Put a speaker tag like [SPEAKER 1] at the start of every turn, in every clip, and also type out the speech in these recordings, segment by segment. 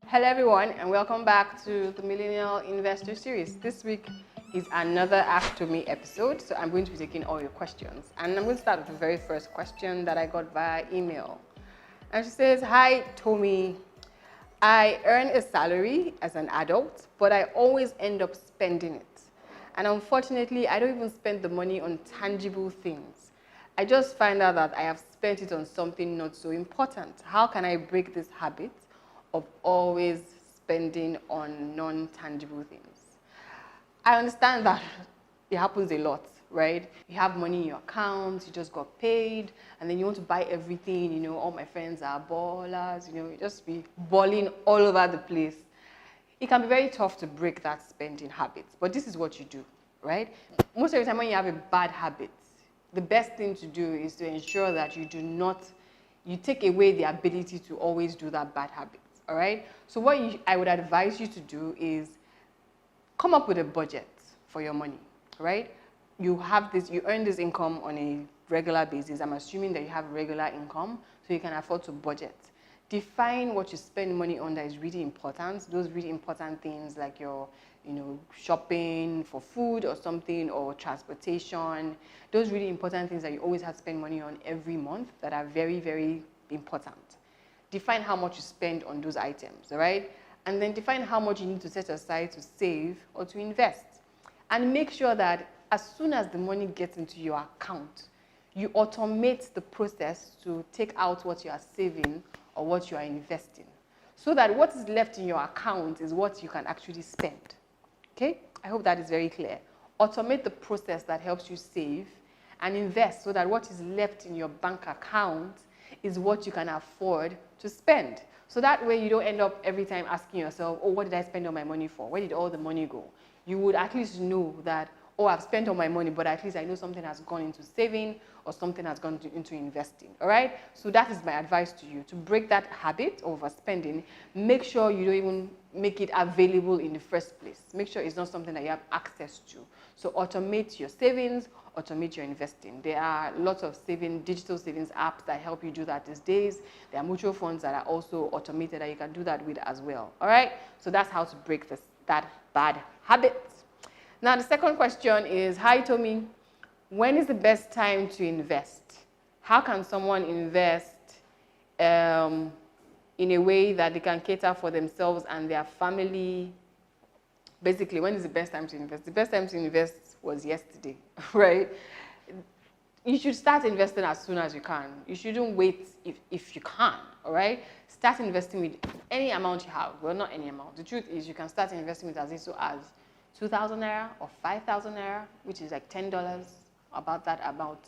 [SPEAKER 1] Hello everyone and welcome back to the Millennial Investor Series. This week is another Ask Tomie episode, so I'm going to be taking all your questions. And I'm going to start with the very first question that I got via email. And she says, "Hi Tomie, I earn a salary as an adult, but I always end up spending it. And unfortunately, I don't even spend the money on tangible things. I just find out that I have spent it on something not so important. How can I break this habit of always spending on non-tangible things?" I understand that it happens a lot, right? You have money in your account, you just got paid, and then you want to buy everything, all my friends are ballers, you just be balling all over the place. It can be very tough to break that spending habit, but this is what you do, right? Most of the time when you have a bad habit, the best thing to do is to ensure that you take away the ability to always do that bad habit, all right? So what I would advise you to do is come up with a budget for your money, right? You earn this income on a regular basis. I'm assuming that you have regular income, so you can afford to budget. Define what you spend money on that is really important. Those really important things like your, shopping for food or something, or transportation. Those really important things that you always have to spend money on every month that are very, very important. Define how much you spend on those items, all right? And then define how much you need to set aside to save or to invest. And make sure that as soon as the money gets into your account, you automate the process to take out what you are saving or what you are investing, so that what is left in your account is what you can actually spend. Okay? I hope that is very clear. Automate the process that helps you save and invest, so that what is left in your bank account is what you can afford to spend. So that way you don't end up every time asking yourself, oh, what did I spend all my money for? Where did all the money go? You would at least know that, oh, I've spent all my money, but at least I know something has gone into saving or something has gone into investing, all right? So that is my advice to you. To break that habit of overspending, make sure you don't even make it available in the first place. Make sure it's not something that you have access to. So automate your savings, automate your investing. There are lots of digital savings apps that help you do that these days. There are mutual funds that are also automated that you can do that with as well, all right? So that's how to break that bad habit. Now, the second question is, "Hi, Tomie, when is the best time to invest? How can someone invest in a way that they can cater for themselves and their family?" Basically, when is the best time to invest? The best time to invest was yesterday, right? You should start investing as soon as you can. You shouldn't wait if you can, all right? Start investing with any amount you have. Well, not any amount. The truth is you can start investing with as little as 2,000 naira or 5,000 naira, which is like $10, about that amount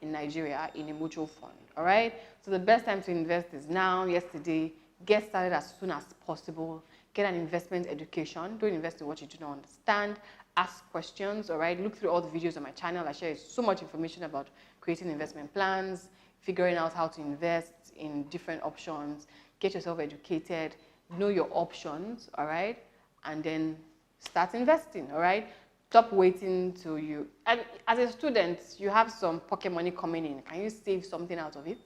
[SPEAKER 1] in Nigeria, in a mutual fund, all right? So the best time to invest is now, yesterday. Get started as soon as possible. Get an investment education. Don't invest in what you do not understand. Ask questions, all right? Look through all the videos on my channel. I share so much information about creating investment plans, figuring out how to invest in different options. Get yourself educated. Know your options, all right? And then start investing, all right? Stop waiting till you... And as a student, you have some pocket money coming in. Can you save something out of it?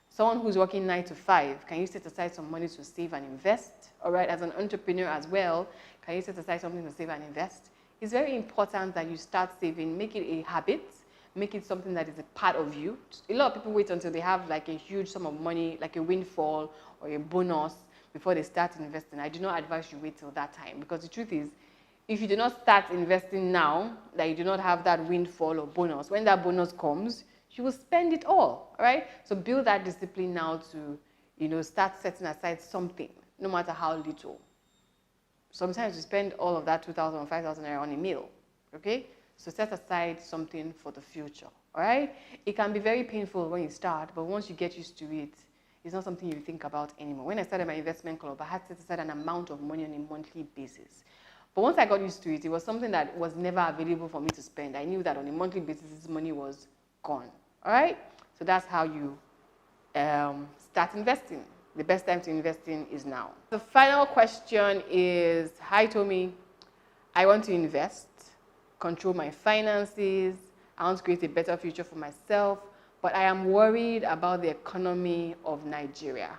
[SPEAKER 1] Someone who's working 9 to 5, can you set aside some money to save and invest? All right, as an entrepreneur as well, can you set aside something to save and invest? It's very important that you start saving, make it a habit, make it something that is a part of you. A lot of people wait until they have like a huge sum of money, like a windfall or a bonus, before they start investing. I do not advise you wait till that time, because the truth is, if you do not start investing now, that you do not have that windfall or bonus, when that bonus comes, you will spend it all right? So build that discipline now to, start setting aside something, no matter how little. Sometimes you spend all of that 2,000 or 5,000 naira on a meal, okay? So set aside something for the future, all right? It can be very painful when you start, but once you get used to it, it's not something you think about anymore. When I started my investment club, I had to set aside an amount of money on a monthly basis. But once I got used to it, it was something that was never available for me to spend. I knew that on a monthly basis, this money was gone. All right? So that's how you start investing. The best time to invest in is now. The final question is, "Hi, Tomie. I want to invest, control my finances. I want to create a better future for myself, but I am worried about the economy of Nigeria.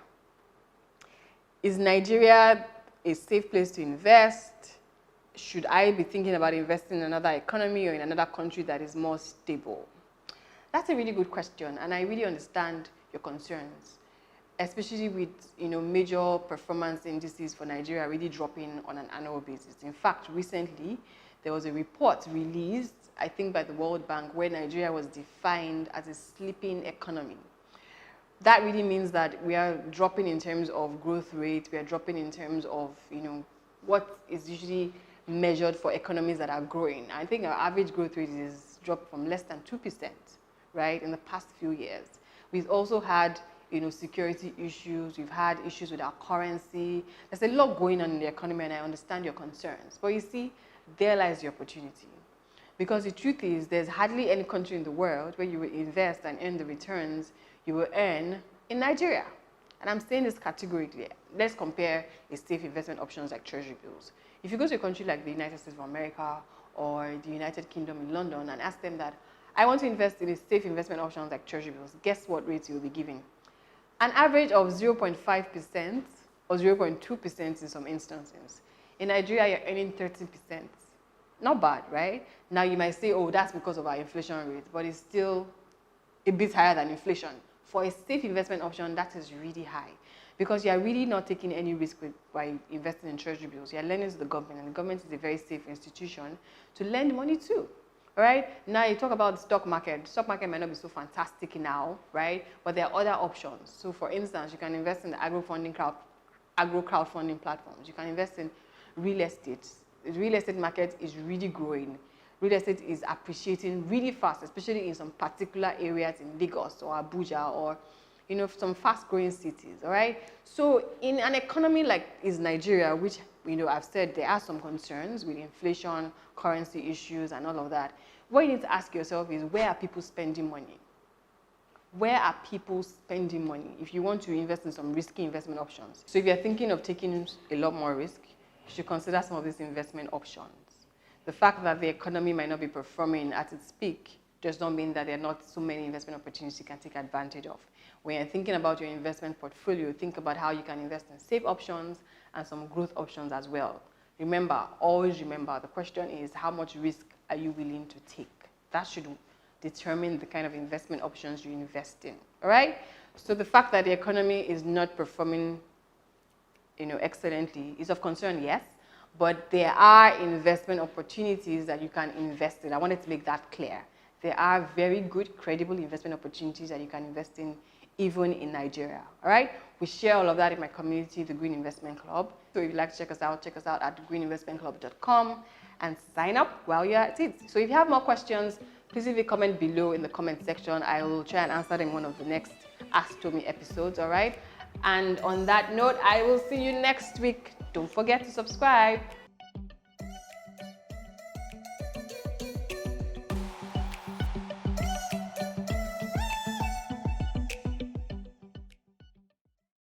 [SPEAKER 1] Is Nigeria a safe place to invest? Should I be thinking about investing in another economy or in another country that is more stable? That's a really good question, and I really understand your concerns, especially with major performance indices for Nigeria really dropping on an annual basis. In fact, recently there was a report released, I think by the World Bank, where Nigeria was defined as a sleeping economy. That really means that we are dropping in terms of growth rate, we are dropping in terms of what is usually measured for economies that are growing. I think our average growth rate is dropped from less than 2%, right, in the past few years. We've also had security issues, we've had issues with our currency. There's a lot going on in the economy, and I understand your concerns. But you see, there lies the opportunity. Because the truth is, there's hardly any country in the world where you will invest and earn the returns you will earn in Nigeria. And I'm saying this categorically. Let's compare a safe investment options like treasury bills. If you go to a country like the United States of America or the United Kingdom in London and ask them that, I want to invest in a safe investment options like treasury bills, guess what rates you'll be giving? An average of 0.5% or 0.2% in some instances. In Nigeria, you're earning 30%. Not bad, right? Now you might say, oh, that's because of our inflation rate, but it's still a bit higher than inflation. For a safe investment option, that is really high because you're really not taking any risk by investing in treasury bills. You're lending to the government, and the government is a very safe institution to lend money to. All right? Now you talk about the stock market. The stock market might not be so fantastic now, right? But there are other options. So for instance, you can invest in the agro crowdfunding platforms. You can invest in real estate. The real estate market is really growing. Real estate is appreciating really fast, especially in some particular areas in Lagos or Abuja or some fast-growing cities. All right. So in an economy like is Nigeria, which I've said there are some concerns with inflation, currency issues, and all of that. What you need to ask yourself is, where are people spending money? Where are people spending money if you want to invest in some risky investment options? So if you're thinking of taking a lot more risk, you should consider some of these investment options. The fact that the economy might not be performing at its peak does not mean that there are not so many investment opportunities you can take advantage of. When you're thinking about your investment portfolio, think about how you can invest in safe options and some growth options as well. Remember, always remember, the question is, how much risk are you willing to take? That should determine the kind of investment options you invest in. All right? So the fact that the economy is not performing excellently is of concern, yes. But there are investment opportunities that you can invest in. I wanted to make that clear. There are very good, credible investment opportunities that you can invest in, even in Nigeria. All right? We share all of that in my community, the Green Investment Club. So if you'd like to check us out at greeninvestmentclub.com and sign up while you're at it. So if you have more questions, please leave a comment below in the comment section. I will try and answer them in one of the next Ask Tomie episodes. All right? And on that note, I will see you next week. Don't forget to subscribe.